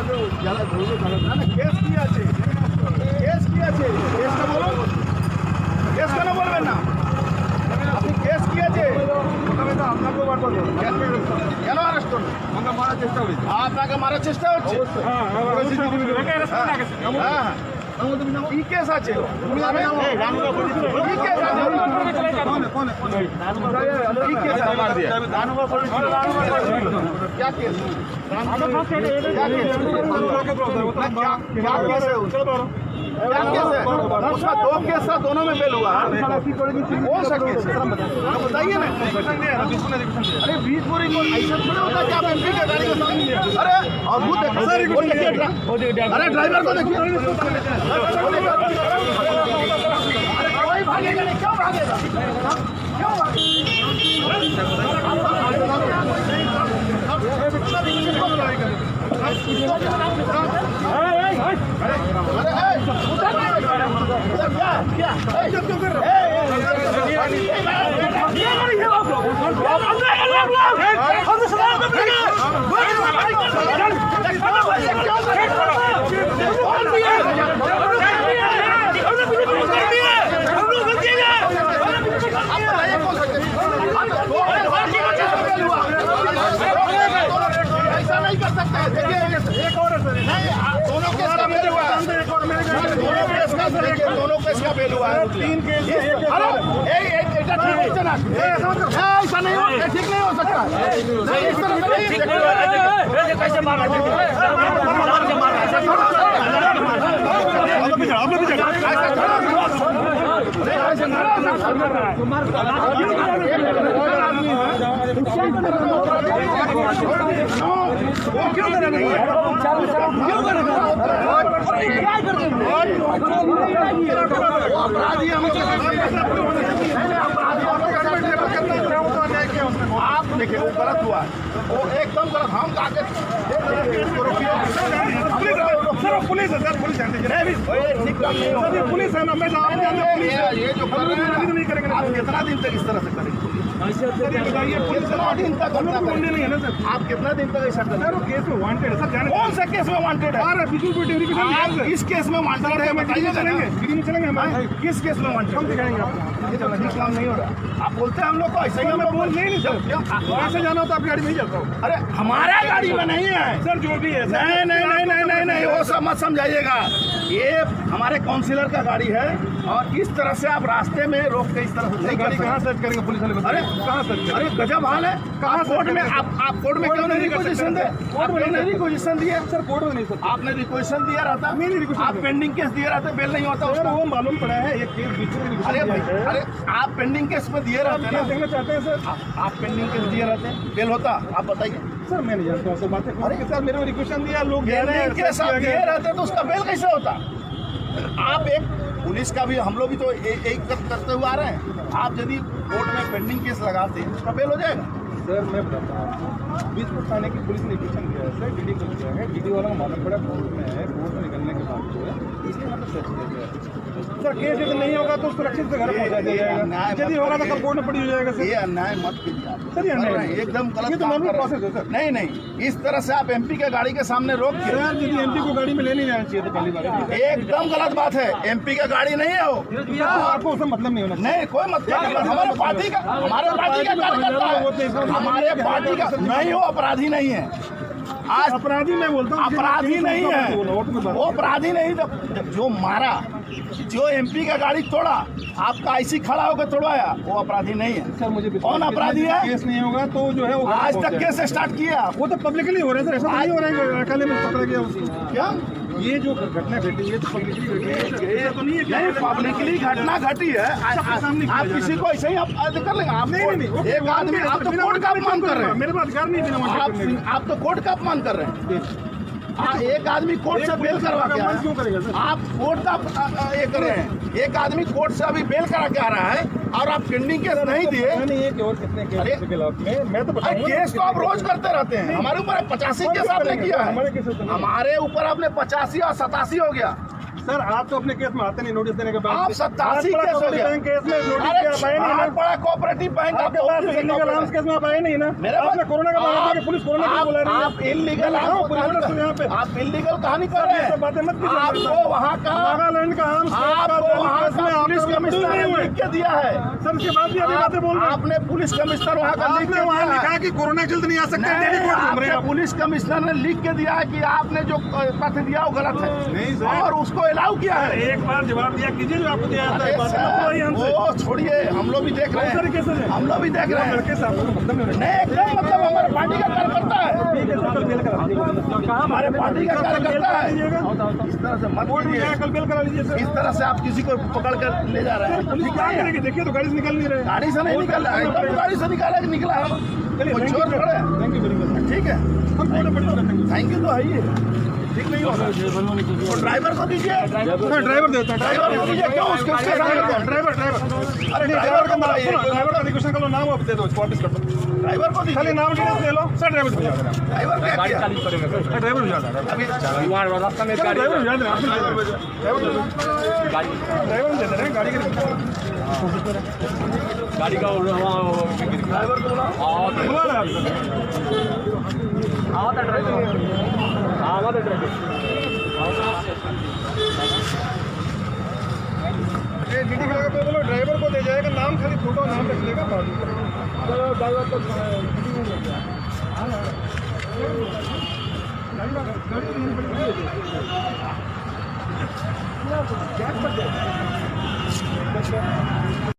Case কি আছে? Case কি আছে? কেসটা বলুন। কেস কেন বলবেন না? আপনি কেস কি আছে? আপনাকেও বার করবো। কেন অ্যারেস্ট করবেন? আমাকে মারার চেষ্টা হচ্ছে। আপনাকে মারার চেষ্টা হচ্ছে? হ্যাঁ, কি কেস আছে? কি কেস আছে? কি কেস আছে? क्या केस? क्या केस है? क्या केस है? उसका 2 केस था, दोनों में फेल हुआ। कौन सा केस है? बताइए ना। अरे 20 बोरी को ऐसा थोड़ा होता है कि आप एमपी के गाड़ी को। अरे अद्भुत है। अरे ड्राइवर को देखिए। अरे कोई भागेगा नहीं, क्यों भागेगा? क्यों ऐसा नहीं कर सकते। एक और दोनों केस का फेल हुआ। दोनों केस का फेल हुआ है। 3 केस। ऐसा नहीं हो, ठीक नहीं हो सकता। इस तरह से कैसे मारा? क्यों करेंगे? आप देखिए, वो गलत हुआ, वो एकदम गलत। हम आगे पुलिस है सर, पुलिस पुलिस है ना। मैं ये जो कर रहे हैं आप कितना दिन तक इस तरह से करेंगे? कितना दिन तक नहीं है ना सर? आप कितना दिन तक ऐसा करेंगे? वो केस में वांटेड है सर। कौन सा केस में वांटेड है? किस केस में वांटेड है बताइए। चलेंगे हम किस केस में वांटेड? हम दिखाएंगे आपको। काम नहीं हो रहा। आप बोलते हैं हम लोग को ऐसे ही। हम बोल नहीं सर, ऐसे जाना हो तो आप गाड़ी में ही जाता हूँ। अरे हमारा गाड़ी में नहीं है सर, जो भी है। नहीं, वो सब मत समझाइएगा। ये हमारे काउंसिलर का गाड़ी है और इस तरह से आप रास्ते में रोक के इस तरह से गाड़ी कहाँ सर्च करेंगे पुलिस वाले? अरे कहाँ सर्च? अरे गजब हाल है। कहाँ कोर्ट में? आप कोर्ट में क्यों नहीं रिक्वेशन दे? कोर्ट में नहीं रिक्वेशन दिया सर? कोर्ट में नहीं सर, आपने रिक्वेशन दिया रहता। आप पेंडिंग केस दिए रहते, बेल नहीं होता उसका। वो मालूम पड़ा है एक केस। अरे भाई, अरे आप पेंडिंग केस में दिए रहते हैं, देखना चाहते हैं सर? आप पेंडिंग केस दिए रहते, बेल होता? आप बताइए सर। मैं नहीं जानता सर बातें। अरे सर मेरे को रिक्वेशन दिया, लोग केस दिए रहते तो उसका बेल कैसे होता? आप एक पुलिस का भी, हम लोग भी तो एक करते हुए आ रहे हैं। आप यदि कोर्ट में पेंडिंग केस लगाते हैं उसका बेल हो जाएगा सर। मैं बताता हूँ, बीसपुर थाने की पुलिस ने रिक्वेशन किया है सर, डीडी को किया है। डीडी वाला को मालूम पड़ा कोर्ट में है, कोर्ट में निकलने के बाद जो है इसलिए मतलब सच किया गया सर। केस यदि नहीं होगा तो सुरक्षित से घर पहुँचा दिया जाएगा। यदि होगा तो कल कोर्ट में पड़ी हो जाएगा सर। ये अन्याय मत कीजिए सर, ये अन्याय एकदम गलत। तो नॉर्मल प्रोसेस है सर। नहीं, इस तरह से आप एमपी के गाड़ी के सामने रोक के सर, यदि एमपी को गाड़ी में ले नहीं जाना चाहिए तो पहली बात एकदम गलत बात है। एमपी का गाड़ी नहीं है वो, आपको उससे मतलब नहीं होना। नहीं, कोई मतलब। हमारे पार्टी का कार्यकर्ता है, हमारे पार्टी का नहीं। वो अपराधी नहीं है। आज अपराधी मैं बोलता हूँ, अपराधी नहीं है वो। अपराधी नहीं, जो मारा, जो एमपी का गाड़ी तोड़ा, आपका आईसी खड़ा होकर तोड़वाया, वो अपराधी नहीं है सर। मुझे कौन अपराधी है? केस नहीं होगा तो जो है वो आज तक केस स्टार्ट किया, वो तो पब्लिकली हो रहा है सर। ऐसा नहीं हो रहा है अकेले में पकड़ा गया उसको। क्या ये जो घटना घटी है तो पब्लिकली घटी है? ये तो नहीं है, पब्लिकली घटना घटी है। आप किसी को ऐसे ही आप कर लेंगे? आप नहीं, एक आदमी, आप तो कोर्ट का अपमान कर रहे हैं। मेरे पास अधिकार नहीं है। आप तो कोर्ट का अपमान कर रहे हैं। एक आदमी कोर्ट से बेल करवा के आया, क्यों करेगा सर? आप कोर्ट का ये कर रहे हैं। एक आदमी कोर्ट से अभी बेल करा के आ रहा है और आप पेंडिंग केस नहीं दिए। और कितने केस के खिलाफ में मैं तो केस तो आप रोज करते रहते हैं। हमारे ऊपर 85 केस आपने किया है। हमारे ऊपर आपने 85 और 87 हो गया। सर आप तो अपने केस में आते नहीं नोटिस देने के बाद। आप 87 केस हो गया केस में नोटिस के आप आए नहीं ना। बड़ा कोऑपरेटिव बैंक आपके पास इलीगल आर्म्स केस में आप आए नहीं ना। मेरे आपने कोरोना का बहाना दिया, पुलिस कोरोना का बुला रही है। आप इलीगल यहाँ पे आप इलीगल कहानी कर रहे हैं। बातें मत कीजिए। आपको वहाँ का नागालैंड का आर्म्स आपको वहाँ का पुलिस कमिश्नर ने लिख के दिया है। सर उसके बाद भी अभी बातें बोल रहे हैं। आपने पुलिस कमिश्नर वहाँ का लिख के वहाँ दिया लिखा है कि कोरोना जल्द नहीं आ सकते। पुलिस कमिश्नर ने लिख के दिया है कि आपने जो तथ्य दिया वो गलत है नहीं सर, और उसको अलाउ किया है। एक बार जवाब दिया कीजिए जो आपको दिया जाता है। वो छोड़िए, हम लोग भी देख रहे हैं, हम लोग भी देख रहे हैं। लड़के साहब नहीं एकदम मतलब हमारे पार्टी का कार्यकर्ता है, हमारे पार्टी का कार्यकर्ता है। इस तरह से मत कीजिए, कल बेल करा लीजिए सर। इस तरह से आप किसी को पकड़ कर ले जा रहे हैं। पुलिस क्या करेगी? देखिए तो गाड़ी से निकल नहीं रहे। गाड़ी से नहीं निकल रहा है, एकदम गाड़ी से निकला है। कोई चोर खड़े हैं। Thank you very much. ठीक है, थैंक यू तो है ही, ठीक नहीं होगा तो ड्राइवर को दीजिए। ड्राइवर देता है, ड्राइवर को दीजिए, क्यों उसके साथ ड्राइवर अरे ड्राइवर का नाम ड्राइवर का रिक्वेस्ट कर लो, नाम आप दे दो, वापस कर दो। ड्राइवर को खाली दीजिए। नाम डिटेल्स ले लो सर। ड्राइवर भेजा देना। ड्राइवर क्या किया? ड्राइवर भेजा देना। अभी रास्ता में गाड़ी ड्राइवर भेजा देना। ड्राइवर दे दे रहे हैं गाड़ी के गाड़ी का ड्राइवर को बुलाओ। बुला रहा है ड्यूटी लगा पे बोलो ड्राइवर को दे जाएगा, नाम खाली फोटो नाम रख लेगा बाद में।